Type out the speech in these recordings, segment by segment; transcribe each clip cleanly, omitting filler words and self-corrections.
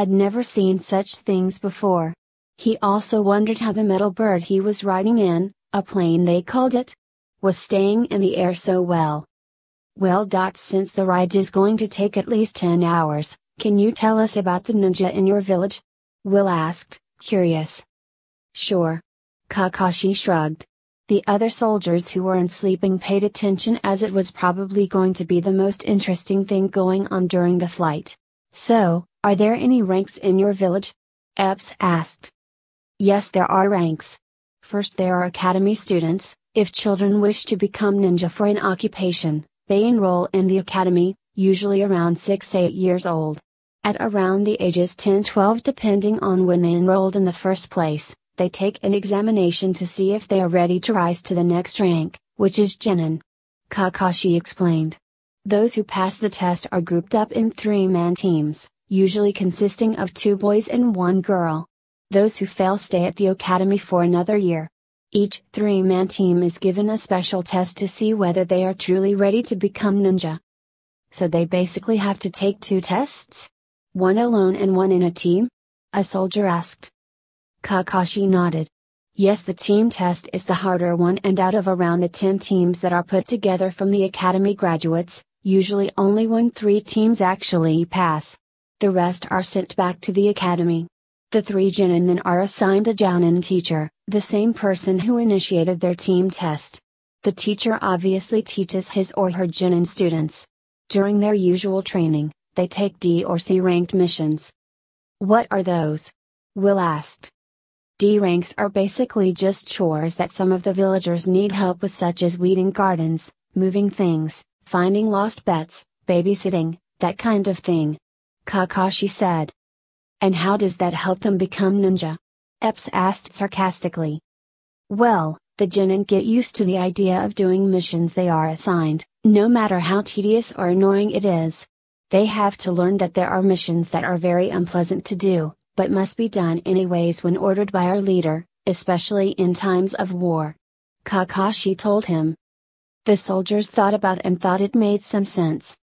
had never seen such things before. He also wondered how the metal bird he was riding in, a plane they called it, was staying in the air so well. Well, since the ride is going to take at least 10 hours, can you tell us about the ninja in your village? Will asked, curious. Sure. Kakashi shrugged. The other soldiers who weren't sleeping paid attention as it was probably going to be the most interesting thing going on during the flight. So, are there any ranks in your village? Epps asked. Yes, there are ranks. First, there are academy students. If children wish to become ninja for an occupation, they enroll in the academy, usually around 6-8 years old. At around the ages 10-12 depending on when they enrolled in the first place, they take an examination to see if they are ready to rise to the next rank, which is Genin. Kakashi explained. Those who pass the test are grouped up in 3-man teams, usually consisting of 2 boys and 1 girl. Those who fail stay at the academy for another year. Each 3-man team is given a special test to see whether they are truly ready to become ninja. So they basically have to take 2 tests? One alone and one in a team? A soldier asked. Kakashi nodded. Yes, the team test is the harder one, and out of around the 10 teams that are put together from the academy graduates, usually only 1-3 teams actually pass. The rest are sent back to the academy. The 3 Genin then are assigned a Jounin teacher, the same person who initiated their team test. The teacher obviously teaches his or her Genin students. During their usual training, they take D or C ranked missions. What are those? Will asked. D ranks are basically just chores that some of the villagers need help with, such as weeding gardens, moving things, finding lost pets, babysitting, that kind of thing. Kakashi said. And how does that help them become ninja? Epps asked sarcastically. Well, the Genin get used to the idea of doing missions they are assigned, no matter how tedious or annoying it is. They have to learn that there are missions that are very unpleasant to do, but must be done anyways when ordered by our leader, especially in times of war. Kakashi told him. The soldiers thought about and thought it made some sense.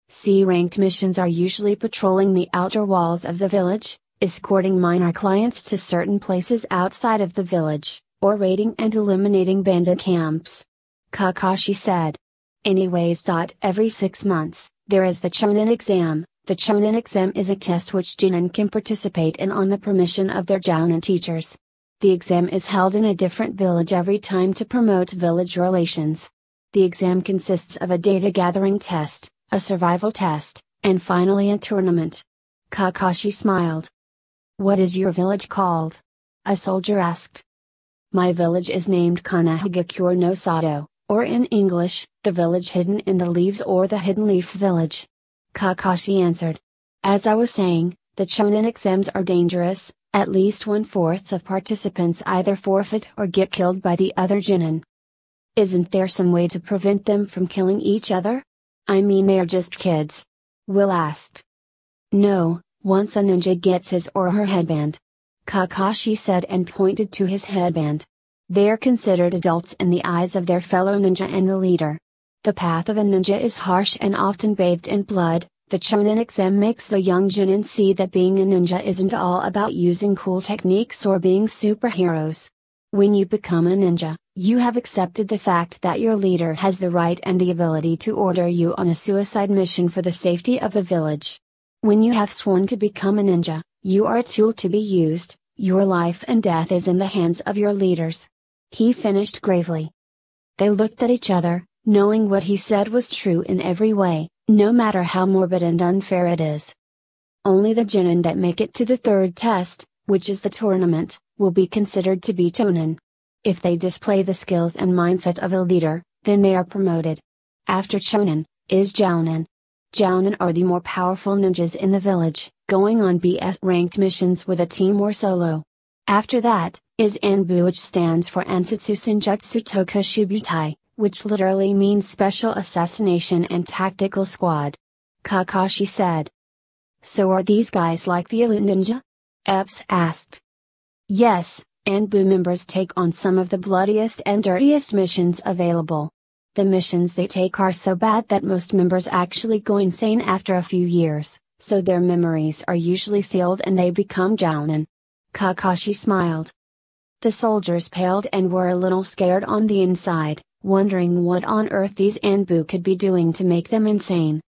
C-ranked missions are usually patrolling the outer walls of the village, escorting minor clients to certain places outside of the village, or raiding and eliminating bandit camps. Kakashi said. Anyways, every 6 months, there is the Chunin exam. The Chunin exam is a test which Genin can participate in on the permission of their Jounin teachers. The exam is held in a different village every time to promote village relations. The exam consists of a data gathering test, a survival test, and finally a tournament. Kakashi smiled. What is your village called? A soldier asked. My village is named Kanahigakure no Sato, or in English, the village hidden in the leaves or the hidden leaf village. Kakashi answered. As I was saying, the Chunin exams are dangerous, at least 1/4 of participants either forfeit or get killed by the other Genin. Isn't there some way to prevent them from killing each other? I mean, they are just kids. Will asked. No, once a ninja gets his or her headband. Kakashi said and pointed to his headband. They are considered adults in the eyes of their fellow ninja and the leader. The path of a ninja is harsh and often bathed in blood. The Chunin exam makes the young Genin see that being a ninja isn't all about using cool techniques or being superheroes. When you become a ninja, you have accepted the fact that your leader has the right and the ability to order you on a suicide mission for the safety of the village. When you have sworn to become a ninja, you are a tool to be used, your life and death is in the hands of your leaders. He finished gravely. They looked at each other, knowing what he said was true in every way, no matter how morbid and unfair it is. Only the Genin that make it to the 3rd test, which is the tournament, will be considered to be Chunin. If they display the skills and mindset of a leader, then they are promoted. After Chunin, is Jounin. Jounin are the more powerful ninjas in the village, going on BS ranked missions with a team or solo. After that, is Anbu, which stands for Ansatsu Senjutsu Tokushibutai, which literally means Special Assassination and Tactical Squad. Kakashi said. So are these guys like the elite ninja? Epps asked. Yes, Anbu members take on some of the bloodiest and dirtiest missions available. The missions they take are so bad that most members actually go insane after a few years, so their memories are usually sealed and they become Jounin. Kakashi smiled. The soldiers paled and were a little scared on the inside, wondering what on earth these Anbu could be doing to make them insane.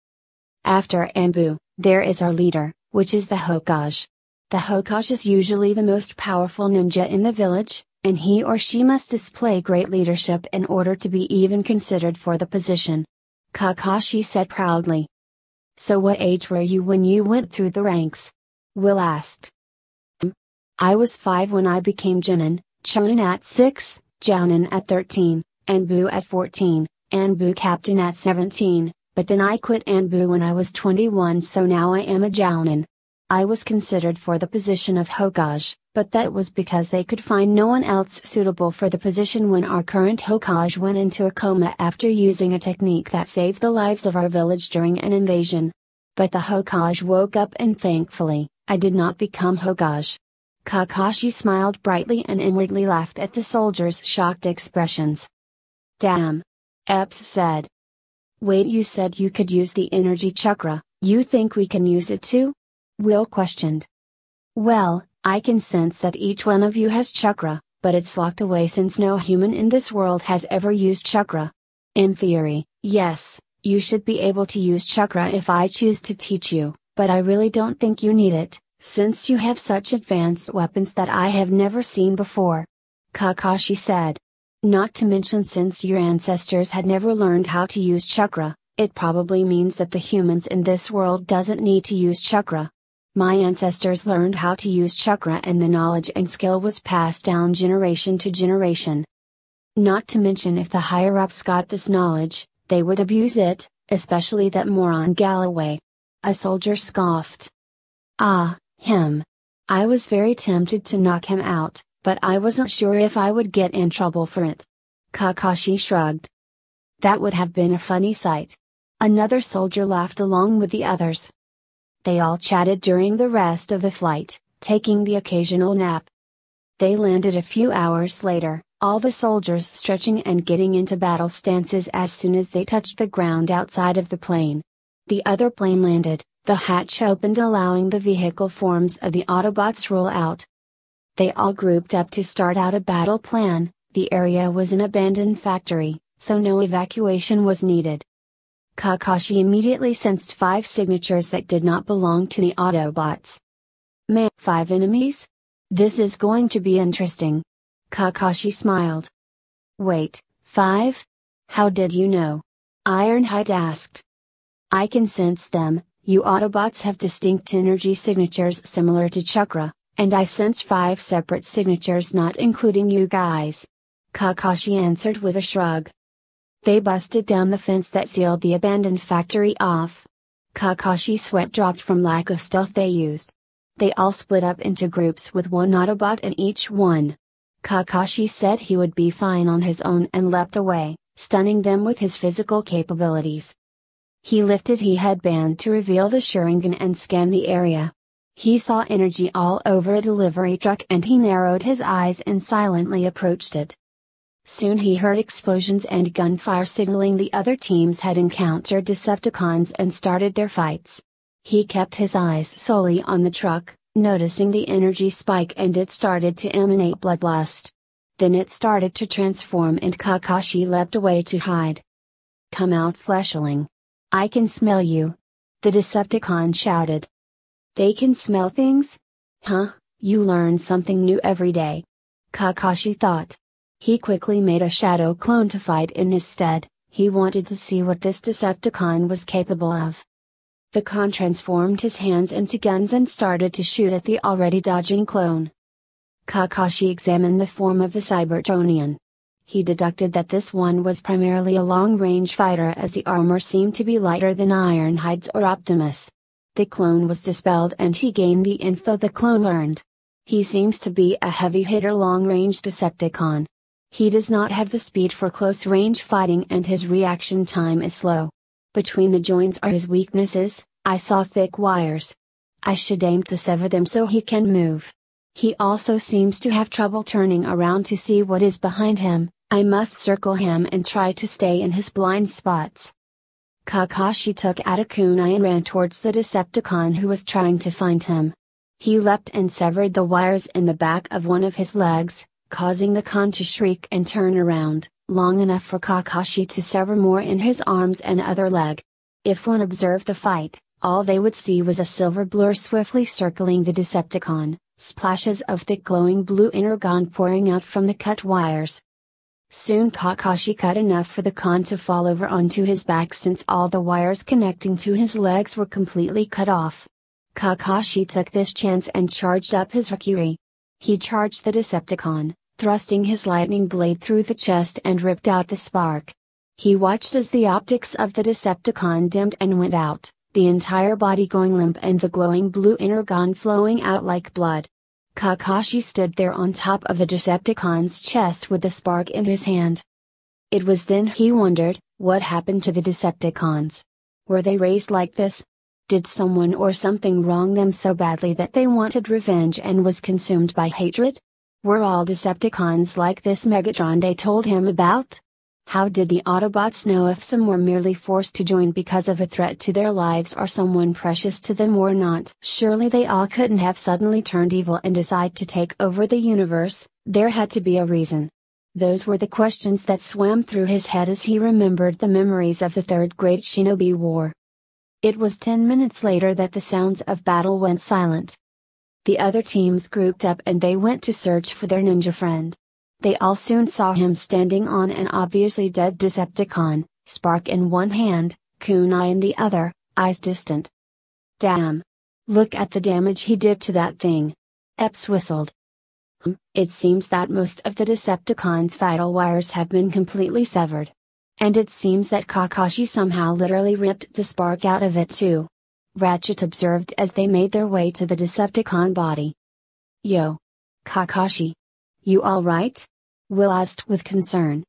After Anbu, there is our leader, which is the Hokage. The Hokage is usually the most powerful ninja in the village, and he or she must display great leadership in order to be even considered for the position. Kakashi said proudly. So what age were you when you went through the ranks? Will asked. I was 5 when I became Chunin, Chunin at 6, Jounin at 13, Anbu at 14, Anbu captain at 17, but then I quit Anbu when I was 21, so now I am a Jounin. I was considered for the position of Hokage, but that was because they could find no one else suitable for the position when our current Hokage went into a coma after using a technique that saved the lives of our village during an invasion. But the Hokage woke up and thankfully, I did not become Hokage. Kakashi smiled brightly and inwardly laughed at the soldiers' shocked expressions. Damn! Epps said. Wait, you said you could use the energy chakra, you think we can use it too? Will questioned. Well, I can sense that each one of you has chakra, but it's locked away since no human in this world has ever used chakra. In theory, yes, you should be able to use chakra if I choose to teach you, but I really don't think you need it, since you have such advanced weapons that I have never seen before. Kakashi said. Not to mention, since your ancestors had never learned how to use chakra, it probably means that the humans in this world doesn't need to use chakra. My ancestors learned how to use chakra and the knowledge and skill was passed down generation to generation. Not to mention, if the higher-ups got this knowledge, they would abuse it, especially that moron Galloway. A soldier scoffed. Ah, him. I was very tempted to knock him out, but I wasn't sure if I would get in trouble for it. Kakashi shrugged. That would have been a funny sight. Another soldier laughed along with the others. They all chatted during the rest of the flight, taking the occasional nap. They landed a few hours later, all the soldiers stretching and getting into battle stances as soon as they touched the ground outside of the plane. The other plane landed, the hatch opened, allowing the vehicle forms of the Autobots roll out. They all grouped up to start out a battle plan. The area was an abandoned factory, so no evacuation was needed. Kakashi immediately sensed 5 signatures that did not belong to the Autobots. Man, 5 enemies? This is going to be interesting. Kakashi smiled. Wait, 5? How did you know? Ironhide asked. I can sense them. You Autobots have distinct energy signatures similar to chakra, and I sense 5 separate signatures not including you guys. Kakashi answered with a shrug. They busted down the fence that sealed the abandoned factory off. Kakashi's sweat dropped from lack of stealth they used. They all split up into groups with 1 Autobot in each one. Kakashi said he would be fine on his own and leapt away, stunning them with his physical capabilities. He lifted his headband to reveal the Sharingan and scan the area. He saw energy all over a delivery truck and he narrowed his eyes and silently approached it. Soon he heard explosions and gunfire signaling the other teams had encountered Decepticons and started their fights. He kept his eyes solely on the truck, noticing the energy spike, and it started to emanate bloodlust. Then it started to transform and Kakashi leapt away to hide. Come out, fleshling. I can smell you. The Decepticon shouted. They can smell things? Huh, you learn something new every day. Kakashi thought. He quickly made a shadow clone to fight in his stead. He wanted to see what this Decepticon was capable of. The con transformed his hands into guns and started to shoot at the already dodging clone. Kakashi examined the form of the Cybertronian. He deducted that this one was primarily a long-range fighter, as the armor seemed to be lighter than Ironhide's or Optimus. The clone was dispelled and he gained the info the clone learned. He seems to be a heavy hitter long-range Decepticon. He does not have the speed for close-range fighting and his reaction time is slow. Between the joints are his weaknesses. I saw thick wires. I should aim to sever them so he can move. He also seems to have trouble turning around to see what is behind him. I must circle him and try to stay in his blind spots. Kakashi took out a kunai and ran towards the Decepticon who was trying to find him. He leapt and severed the wires in the back of one of his legs, causing the con to shriek and turn around, long enough for Kakashi to sever more in his arms and other leg. If one observed the fight, all they would see was a silver blur swiftly circling the Decepticon, splashes of thick glowing blue energon pouring out from the cut wires. Soon Kakashi cut enough for the con to fall over onto his back since all the wires connecting to his legs were completely cut off. Kakashi took this chance and charged up his Rikiri. He charged the Decepticon, thrusting his lightning blade through the chest and ripped out the spark. He watched as the optics of the Decepticon dimmed and went out, the entire body going limp and the glowing blue energon flowing out like blood. Kakashi stood there on top of the Decepticon's chest with the spark in his hand. It was then he wondered, what happened to the Decepticons? Were they raised like this? Did someone or something wrong them so badly that they wanted revenge and was consumed by hatred? Were all Decepticons like this Megatron they told him about? How did the Autobots know if some were merely forced to join because of a threat to their lives or someone precious to them or not? Surely they all couldn't have suddenly turned evil and decide to take over the universe, there had to be a reason. Those were the questions that swam through his head as he remembered the memories of the Third Great Shinobi War. It was 10 minutes later that the sounds of battle went silent. The other teams grouped up and they went to search for their ninja friend. They all soon saw him standing on an obviously dead Decepticon, spark in one hand, kunai in the other, eyes distant. Damn! Look at the damage he did to that thing. Epps whistled. It seems that most of the Decepticon's vital wires have been completely severed. And it seems that Kakashi somehow literally ripped the spark out of it too. Ratchet observed as they made their way to the Decepticon body. Yo! Kakashi! You alright? Will asked with concern.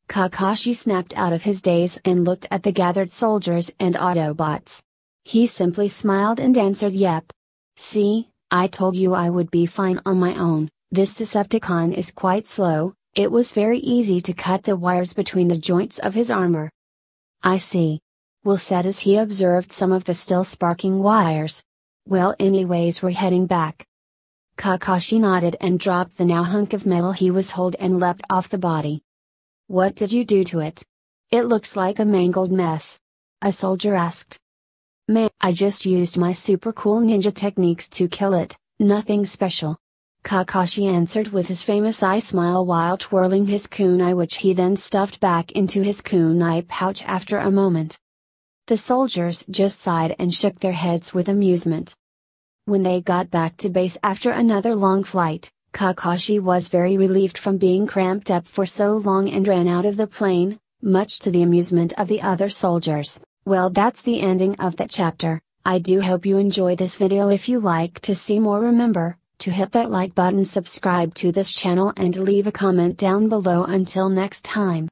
Kakashi snapped out of his daze and looked at the gathered soldiers and Autobots. He simply smiled and answered yep. See, I told you I would be fine on my own. This Decepticon is quite slow, it was very easy to cut the wires between the joints of his armor. I see. Will said as he observed some of the still sparking wires. Well, anyways, we're heading back. Kakashi nodded and dropped the now hunk of metal he was holding and leapt off the body. What did you do to it? It looks like a mangled mess. A soldier asked. Man, I just used my super cool ninja techniques to kill it, nothing special. Kakashi answered with his famous eye smile while twirling his kunai, which he then stuffed back into his kunai pouch after a moment. The soldiers just sighed and shook their heads with amusement. When they got back to base after another long flight, Kakashi was very relieved from being cramped up for so long and ran out of the plane, much to the amusement of the other soldiers. Well, that's the ending of that chapter. I do hope you enjoy this video. If you like to see more, remember to hit that like button, subscribe to this channel and leave a comment down below. Until next time.